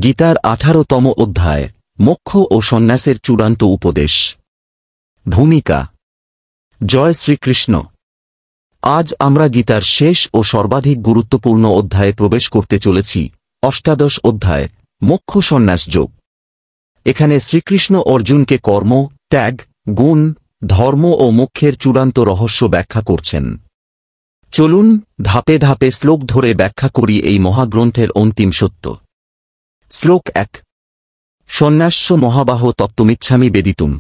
গীতার 18তম অধ্যায়, মোক্ষ ও সন্ন্যাসের চূড়ান্ত উপদেশ। ভূমিকা। জয় শ্রীকৃষ্ণ। আজ আমরা গীতার শেষ ও সর্বাধিক গুরুত্বপূর্ণ অধ্যায়ে প্রবেশ করতে চলেছি, অষ্টাদশ অধ্যায়, মোক্ষ সন্ন্যাস যোগ। এখানে শ্রীকৃষ্ণ অর্জুনকে কর্ম, ত্যাগ, গুণ, ধর্ম ও মোক্ষের চূড়ান্ত রহস্য ব্যাখ্যা করছেন। চলুন ধাপে ধাপে শ্লোক ধরে ব্যাখ্যা করি এই মহাগ্রন্থের অন্তিম সত্য। শ্লোক 1। সন্ন্যাস্য মহাবাহ তত্ত্বমিচ্ছামি বেদিতুম।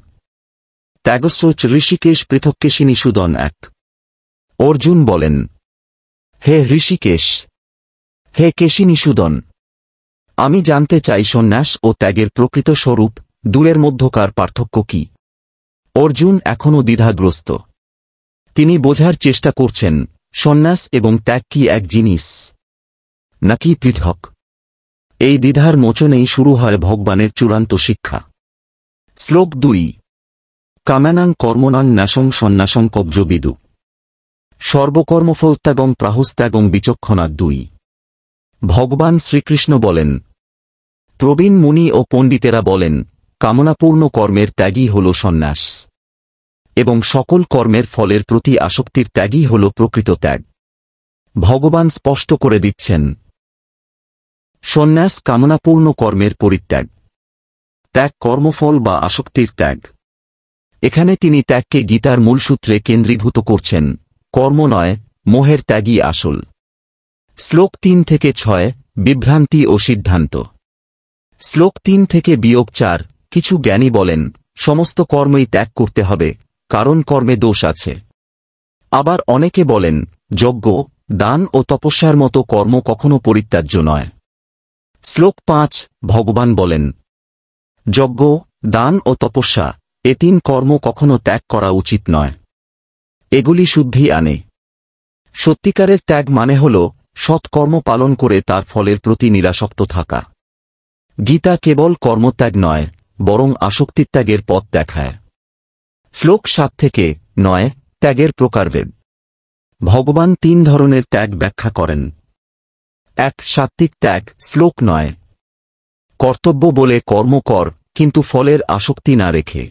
ত্যাগস্য চ ঋষিকেশ পৃথক্কেশিনী সুদন 1। অর্জুন বলেন, হে ঋষিকেশ, হে কেশিনী সুদন, আমি জানতে চাই সন্ন্যাস ও ত্যাগের প্রকৃত স্বরূপ, দুয়ের মধ্যকার পার্থক্য কি। অর্জুন এখনও দ্বিধাগ্রস্ত। তিনি বোঝার চেষ্টা করছেন, সন্ন্যাস এবং ত্যাগ কি এক জিনিস নাকি পৃথক। এই দ্বিধার মোচনেই শুরু হয় ভগবানের চূড়ান্ত শিক্ষা। শ্লোক 2। কামানাং কর্মণাং ন্যাসং সন্ন্যাসং কব্জবিদু। সর্বকর্মফলত্যাগং প্রাহুস্ত্যাগং বিচক্ষণা 2। ভগবান শ্রীকৃষ্ণ বলেন, প্রবীণ মুনি ও পণ্ডিতেরা বলেন, কামনাপূর্ণ কর্মের ত্যাগই হল সন্ন্যাস, এবং সকল কর্মের ফলের প্রতি আসক্তির ত্যাগই হল প্রকৃত ত্যাগ। ভগবান স্পষ্ট করে দিচ্ছেন, সন্ন্যাস কামনাপূর্ণ কর্মের পরিত্যাগ, ত্যাগ কর্মফল বা আসক্তির ত্যাগ। এখানে তিনি ত্যাগকে গীতার মূলসূত্রে কেন্দ্রীভূত করছেন, কর্ম নয়, মোহের ত্যাগই আসল। শ্লোক 3 থেকে 6, বিভ্রান্তি ও সিদ্ধান্ত। শ্লোক 3 থেকে বিয়োগ 4, কিছু জ্ঞানী বলেন, সমস্ত কর্মই ত্যাগ করতে হবে, কারণ কর্মে দোষ আছে। আবার অনেকে বলেন, যজ্ঞ, দান ও তপস্যার মতো কর্ম কখনো পরিত্যাজ্য নয়। শ্লোক 5, ভগবান বলেন, যজ্ঞ, দান ও তপস্যা, এ 3 কর্ম কখনো ত্যাগ করা উচিত নয়। এগুলি শুদ্ধি আনে। সত্যিকারের ত্যাগ মানে হল সৎকর্ম পালন করে তার ফলের প্রতি নিরাসক্ত থাকা। গীতা কেবল কর্মত্যাগ নয়, বরং আসক্তিত্যাগের পথ দেখায়। শ্লোক 7 থেকে 9, ত্যাগের প্রকারভেদ। ভগবান 3 ধরনের ত্যাগ ব্যাখ্যা করেন। 1. সাত্ত্বিক ত্যাগ। শ্লোক 9। কর্তব্য বলে কর্ম কর, কিন্তু ফলের আসক্তি না রেখে।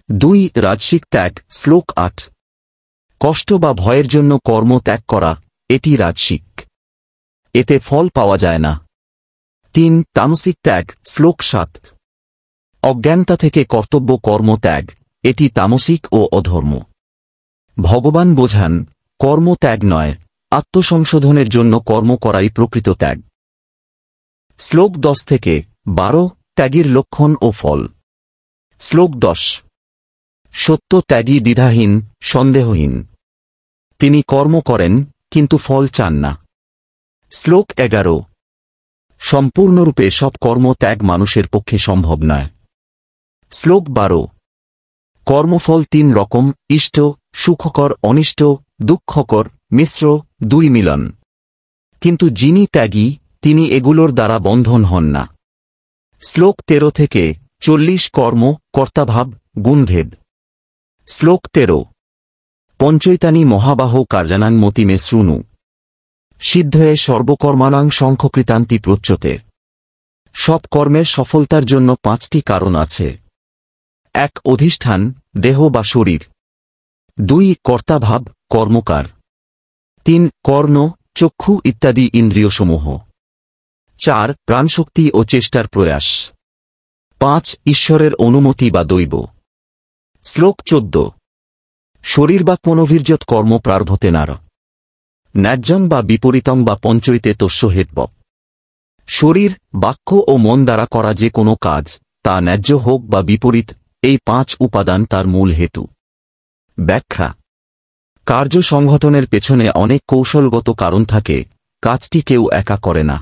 2. রাজসিক ত্যাগ। শ্লোক 8। কষ্ট বা ভয়ের জন্য কর্ম ত্যাগ করা, এটি রাজসিক, এতে ফল পাওয়া যায় না। 3. তামসিক ত্যাগ। শ্লোক 7। অজ্ঞানতা থেকে কর্তব্য কর্ম ত্যাগ, এটি তামসিক ও অধর্ম। ভগবান বোঝান, কর্ম ত্যাগ নয়, আত্মসংশোধনের জন্য কর্ম করাই প্রকৃত ত্যাগ। শ্লোক 10 থেকে 12, ত্যাগীর লক্ষণ ও ফল। শ্লোক 10। সত্য ত্যাগী দ্বিধাহীন, সন্দেহহীন। তিনি কর্ম করেন, কিন্তু ফল চান না। শ্লোক 11। সম্পূর্ণরূপে সব কর্ম ত্যাগ মানুষের পক্ষে সম্ভব নয়। শ্লোক 12। কর্মফল 3 রকম, ইষ্ট, সুখকর, অনিষ্ট, দুঃখকর, মিশ্র, 2 মিলন। কিন্তু যিনি ত্যাগী, তিনি এগুলোর দ্বারা বন্ধন হন না। শ্লোক 13 থেকে 40, কর্ম, কর্তাভাব, গুণভেদ। শ্লোক 13। পঞ্চৈতানি মহাবাহ কার্যানাং মতিমে শৃণু। সিদ্ধয়ে সর্বকর্মাণাং শঙ্খকৃতান্তি প্রচ্যতে। সব কর্মের সফলতার জন্য 5টি কারণ আছে। 1. অধিষ্ঠান, দেহ বা শরীর। 2. কর্তাভাব, কর্মকার। 3. কর্ণ, চক্ষু ইত্যাদি ইন্দ্রিয়সমূহ। 4. প্রাণশক্তি ও চেষ্টার প্রয়াস। 5. ঈশ্বরের অনুমতি বা দৈব। শ্লোক 14। শরীর বা মনোবীর্যৎ কর্ম প্রারভতে নার। ন্যায্যং বা বিপরীতং বা পঞ্চৈতে তস্য হেতব। শরীর, বাক্য ও মন দ্বারা করা যে কোনো কাজ, তা ন্যায্য হোক বা বিপরীত, এই 5 উপাদান তার মূল হেতু। ব্যাখ্যা। কার্য সংঘটনের পেছনে অনেক কৌশলগত কারণ থাকে, কাজটি কেউ একা করে না।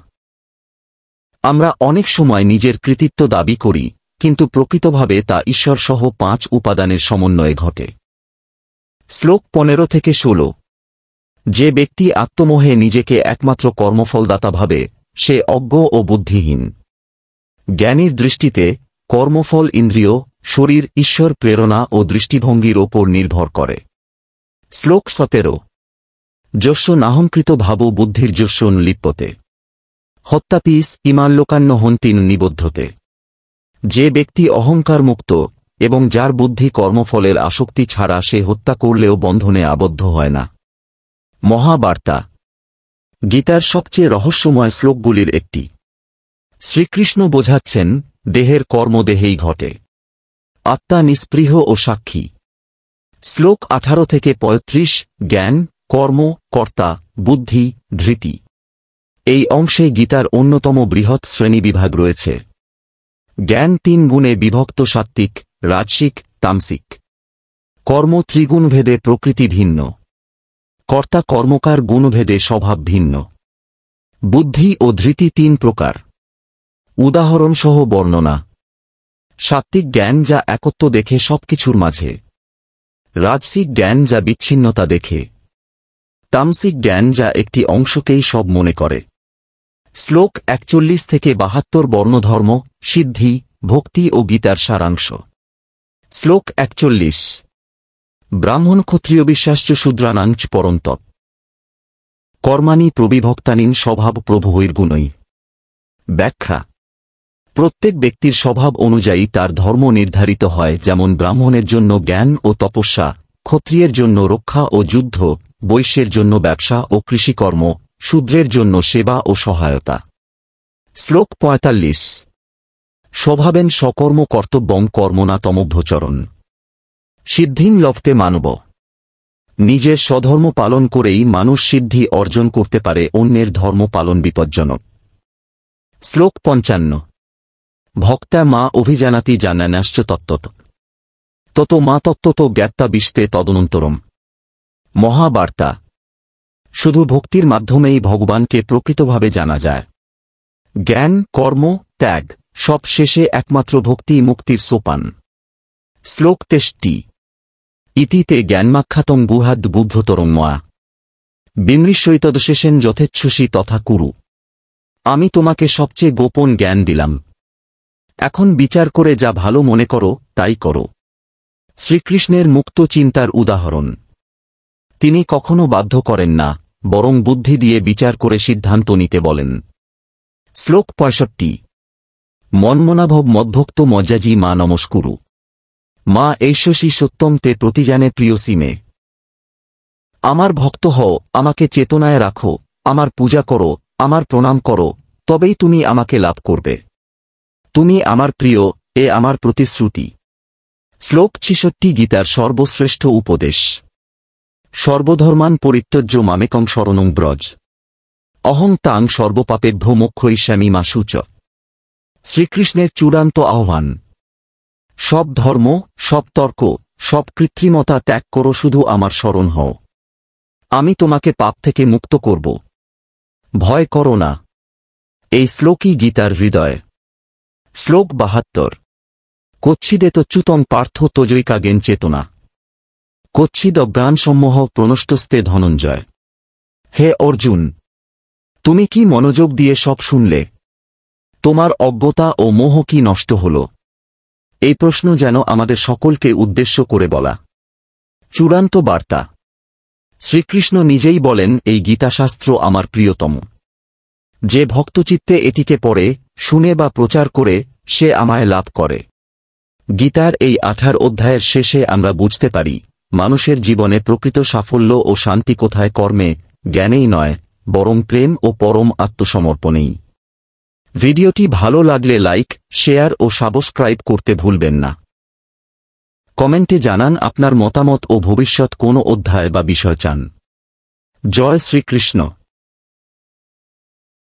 আমরা অনেক সময় নিজের কৃতিত্ব দাবি করি, কিন্তু প্রকৃতভাবে তা ঈশ্বরসহ 5 উপাদানের সমন্বয়ে ঘটে। শ্লোক 15 থেকে 16। যে ব্যক্তি আত্মমোহে নিজেকে একমাত্র কর্মফলদাতা ভাবে, সে অজ্ঞ ও বুদ্ধিহীন। জ্ঞানীর দৃষ্টিতে কর্মফল ইন্দ্রিয়, শরীর, ঈশ্বর প্রেরণা ও দৃষ্টিভঙ্গির ওপর নির্ভর করে। শ্লোক 17। যস্য নাহংকৃত ভাবো বুদ্ধির যস্য লিপ্যতে। হত্যাপিস ইমাল্লোকান্ন হন্তিন নিবদ্ধতে। যে ব্যক্তি অহংকার মুক্ত এবং যার বুদ্ধি কর্মফলের আসক্তি ছাড়া সে হত্যা করলেও বন্ধনে আবদ্ধ হয় না। মহাবার্তা গীতার সবচেয়ে রহস্যময় শ্লোকগুলির একটি। শ্রীকৃষ্ণ বোঝাচ্ছেন, দেহের কর্ম দেহেই ঘটে, আত্মা নিস্পৃহ ও সাক্ষী। শ্লোক 18 থেকে 35। জ্ঞান, কর্ম, কর্তা, বুদ্ধি, ধৃতি। এই অংশে গীতার অন্যতম বৃহৎ শ্রেণীবিভাগ রয়েছে। জ্ঞান 3 গুণে বিভক্ত: সাত্ত্বিক, রাজসিক, তামসিক। কর্ম ত্রিগুণভেদে প্রকৃতি ভিন্ন। কর্তা কর্মকার গুণভেদে স্বভাব ভিন্ন। বুদ্ধি ও ধৃতি 3 প্রকার। উদাহরণসহ বর্ণনা: সাত্ত্বিক জ্ঞান যা একত্ব দেখে সবকিছুর মাঝে, রাজসিক জ্ঞান যা বিচ্ছিন্নতা দেখে, তামসিক জ্ঞান যা একটি অংশকেই সব মনে করে। শ্লোক 41 থেকে 72 বর্ণধর্ম, সিদ্ধি, ভক্তি ও গীতার সারাংশ। শ্লোক 41। ব্রাহ্মণ ক্ষত্রিয় বিশ্বাশ্চ শূদ্রাণাঞ্চ পরন্তপ কর্মাণি প্রবিভক্তানীন স্বভাব প্রভবৈর্গুণৈ। ব্যাখ্যা: প্রত্যেক ব্যক্তির স্বভাব অনুযায়ী তার ধর্ম নির্ধারিত হয়, যেমন ব্রাহ্মণের জন্য জ্ঞান ও তপস্যা, ক্ষত্রিয়ের জন্য রক্ষা ও যুদ্ধ, বৈশ্যের জন্য ব্যবসা ও কৃষিকর্ম, শূদ্রের জন্য সেবা ও সহায়তা। শ্লোক 45। স্বভাবেন সকর্ম কর্তব্যং কর্মণা তমভ্যচরণ সিদ্ধিং লভতে মানব। নিজের স্বধর্ম পালন করেই মানুষ সিদ্ধি অর্জন করতে পারে, অন্যের ধর্ম পালন বিপজ্জনক। শ্লোক 55। ভক্তা মা অভিজানাতি জানানাশ্চ তত্ত্বত তত মা তত্ত্বত জ্ঞাত্তা বিশতে তদনন্তরম। মহাবার্তা শুধু ভক্তির মাধ্যমেই ভগবানকে প্রকৃতভাবে জানা যায়। জ্ঞান, কর্ম, ত্যাগ সব শেষে একমাত্র ভক্তিই মুক্তির সোপান। শ্লোক 63। ইতিতে জ্ঞানমাখ্যাতং গুহাদ বুদ্ধতরং ময়া বিমৃশ্যৈতদশেষেন যথেচ্ছসি তথা কুরু। আমি তোমাকে সবচেয়ে গোপন জ্ঞান দিলাম, এখন বিচার করে যা ভালো মনে করো তাই করো। শ্রীকৃষ্ণের মুক্ত চিন্তার উদাহরণ। তিনি কখনো বাধ্য করেন না, বরং বুদ্ধি দিয়ে বিচার করে সিদ্ধান্ত নিতে বলেন। শ্লোক 65। মন্মনাভব মদ্ভক্ত মজ্জাজি মা নমস্কুরু মা এইশ্বসী সত্যম তে প্রতিজানে প্রিয়সী মে। আমার ভক্ত হও, আমাকে চেতনায় রাখো, আমার পূজা করো, আমার প্রণাম করো, তবেই তুমি আমাকে লাভ করবে। তুমি আমার প্রিয়, এ আমার প্রতিশ্রুতি। শ্লোক 66। গীতার সর্বশ্রেষ্ঠ উপদেশ। সর্বধর্মান পরিত্যজ্য মামেকং শরণং ব্রজ অহং তাং সর্বপাপেভ্যো মোক্ষয়িষ্যামি মা শুচ। শ্রীকৃষ্ণের চূড়ান্ত আহ্বান। সব ধর্ম, সব তর্ক, সব কৃত্রিমতা ত্যাগ করো, শুধু আমার শরণ হও, আমি তোমাকে পাপ থেকে মুক্ত করব। ভয় করো না। এই শ্লোকই গীতার হৃদয়। শ্লোক 72। কোচ্ছিদেতচ্যুতং পার্থ তোজৈকাগেন চেতনা কোচ্ছিদজ্ঞানসমূহ প্রনষ্টস্তে ধনঞ্জয়। হে অর্জুন, তুমি কি মনোযোগ দিয়ে সব শুনলে? তোমার অজ্ঞতা ও মোহ কি নষ্ট হল? এই প্রশ্ন যেন আমাদের সকলকে উদ্দেশ্য করে বলা। চূড়ান্ত বার্তা। শ্রীকৃষ্ণ নিজেই বলেন, এই গীতাশাস্ত্র আমার প্রিয়তম। যে ভক্তচিত্তে এটিকে পড়ে, শুনে বা প্রচার করে, সে আমায় লাভ করে। গীতার এই 18 অধ্যায়ের শেষে আমরা বুঝতে পারি, মানুষের জীবনে প্রকৃত সাফল্য ও শান্তি কোথায়? কর্মে, জ্ঞানেই নয়, বরং প্রেম ও পরম আত্মসমর্পণেই। ভিডিওটি ভালো লাগলে লাইক, শেয়ার ও সাবস্ক্রাইব করতে ভুলবেন না। কমেন্টে জানান আপনার মতামত ও ভবিষ্যৎ কোনো অধ্যায় বা বিষয় চান। জয় শ্রীকৃষ্ণ।